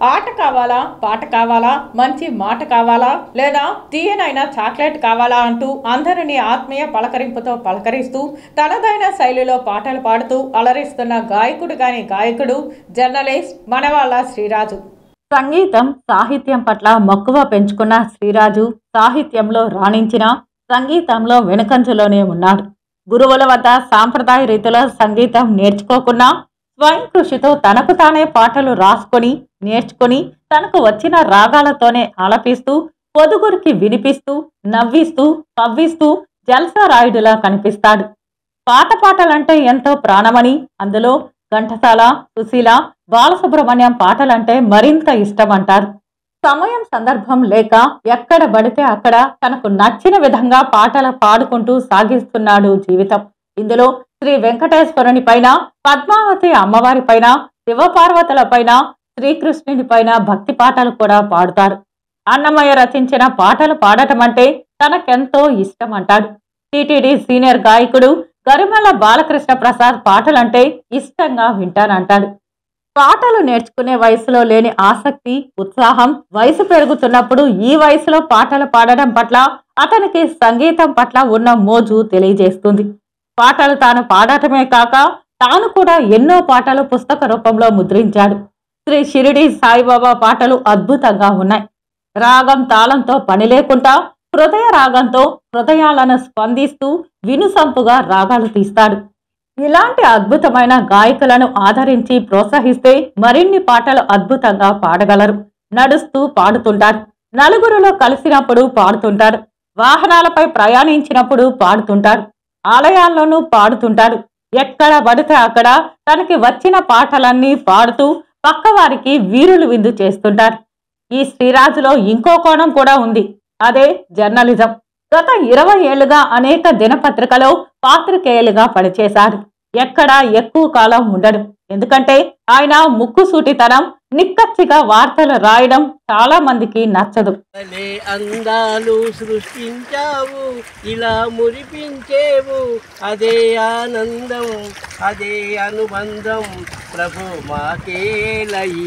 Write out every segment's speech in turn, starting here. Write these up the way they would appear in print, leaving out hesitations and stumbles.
ఆట కావాలా, పాట కావాలా, మంచి మాట కావాలా, లేదా తీయనైన చాక్లెట్ కావాలా అంటూ అందరినీ ఆత్మీయ పలకరింపుతో పలకరిస్తూ తనదైన శైలిలో పాటలు పాడుతూ అలరిస్తున్న గాయకుడు జర్నలిస్ట్ మనవాళ్ళ శ్రీరాజు. సంగీతం, సాహిత్యం పట్ల మక్కువ పెంచుకున్న శ్రీరాజు సాహిత్యంలో రాణించిన, సంగీతంలో వెనుకంజలోనే ఉన్నాడు. గురువుల వద్ద సాంప్రదాయ రీతిలో సంగీతం నేర్చుకోకున్నా స్వయం కృషితో తనకు తానే పాటలు రాసుకొని నేర్చుకుని తనకు వచ్చిన రాగాలతోనే ఆలపిస్తూ పొదుగురికి వినిపిస్తూ నవ్విస్తూ కవ్విస్తూ జల్సారాయుడులా కనిపిస్తాడు. పాటలంటే ఎంతో ప్రాణమని, అందులో ఘంటసాల, సుశీల, బాలసుబ్రహ్మణ్యం పాటలంటే మరింత ఇష్టమంటారు. సమయం సందర్భం లేక ఎక్కడ పడితే అక్కడ తనకు నచ్చిన విధంగా పాటలు పాడుకుంటూ సాగిస్తున్నాడు జీవితం. ఇందులో శ్రీ వెంకటేశ్వరుని పైన, పద్మావతి అమ్మవారి పైన, శివపార్వతుల పైన, శ్రీకృష్ణుని పైన భక్తి పాటలు కూడా పాడుతారు. అన్నమయ్య రచించిన పాటలు పాడటం అంటే తనకెంతో ఇష్టం అంటాడు. టిటిడి సీనియర్ గాయకుడు గరిమెళ్ళ బాలకృష్ణ ప్రసాద్ పాటలంటే ఇష్టంగా వింటానంటాడు. పాటలు నేర్చుకునే వయసులో లేని ఆసక్తి, ఉత్సాహం వయసు పెరుగుతున్నప్పుడు ఈ వయసులో పాటలు పాడడం పట్ల అతనికి సంగీతం పట్ల ఉన్న మోజు తెలియజేస్తుంది. పాటలు తాను పాడటమే కాక తాను కూడా ఎన్నో పాటలు పుస్తక రూపంలో ముద్రించాడు. శ్రీ షిరిడి సాయిబాబా పాటలు అద్భుతంగా ఉన్నాయి. రాగం తాళంతో పని లేకుండా హృదయ రాగంతో హృదయాలను స్పందిస్తూ వినుసంపుగా రాగాలు తీస్తాడు. ఇలాంటి అద్భుతమైన గాయకులను ఆదరించి ప్రోత్సహిస్తే మరిన్ని పాటలు అద్భుతంగా పాడగలరు. నడుస్తూ పాడుతుంటారు, నలుగురిలో కలిసినప్పుడు పాడుతుంటారు, వాహనాలపై ప్రయాణించినప్పుడు పాడుతుంటారు, ఆలయాల్లోనూ పాడుతుంటాడు. ఎక్కడ పడితే అక్కడ తనకి వచ్చిన పాటలన్నీ పాడుతూ పక్కవారికి వీరులు విందు చేస్తుంటారు. ఈ శ్రీరాజులో ఇంకో కోణం కూడా ఉంది. అదే జర్నలిజం. గత 20 ఏళ్లుగా అనేక దినపత్రికలో పాత్రికేయులుగా పనిచేశారు. ఎక్కడ ఎక్కువ కాలం ఉండడు. ఎందుకంటే ఆయన ముక్కుసూటితనం, నిక్కచ్చిగా వార్తలు రాయడం చాలా మందికి నచ్చదు. అందాలు సృష్టించావు, ఇలా మురిపించేవు, అదే ఆనందం, అదే అనుబంధం, ప్రభు మాకేలయ్యవో.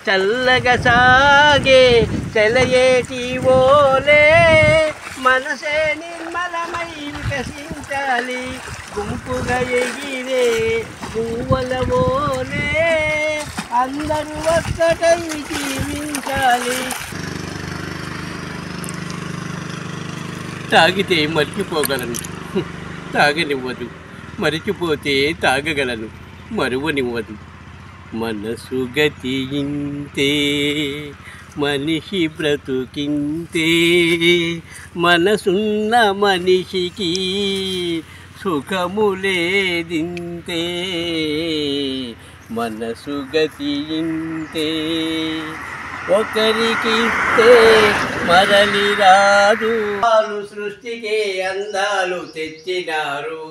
చల్లగా సాగే చెలయేటి ఓలే, మనసే నిర్మలమై వికసించాలి, గుంపుగా ఎగిరే పువ్వుల ఓలే, అందరూ ఒక్కటై జీవించాలి. తాగితే మర్చిపోగలను, తాగనివ్వదు, మరిచిపోతే తాగగలను, మరువనివ్వదు. మనసు గతి ఇంతే, మనిషి బ్రతుకింతే, మనసున్న మనిషికి సుఖములేదింతే. మనసు గతి ఇంతే, ఒకరికిస్తే మరలి రాదు. సృష్టికే అందాలు తెచ్చినారు,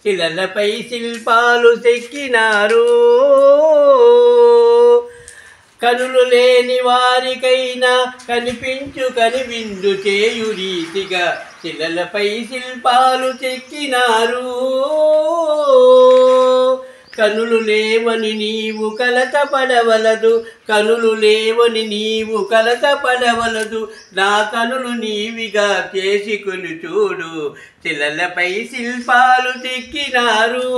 శిలలపై శిల్పాలు చెక్కినారు. కనులు లేని వారికైనా కనిపించు కనివిందు చేయు రీతిగా శిలలపై శిల్పాలు చెక్కినారు. కనులు లేవని నీవు కలత పడవలదు, కనులు లేవని నీవు కలత పడవలదు, నా కనులు నీవిగా చేసుకుని చూడు, శిలలపై శిల్పాలు చెక్కినారు.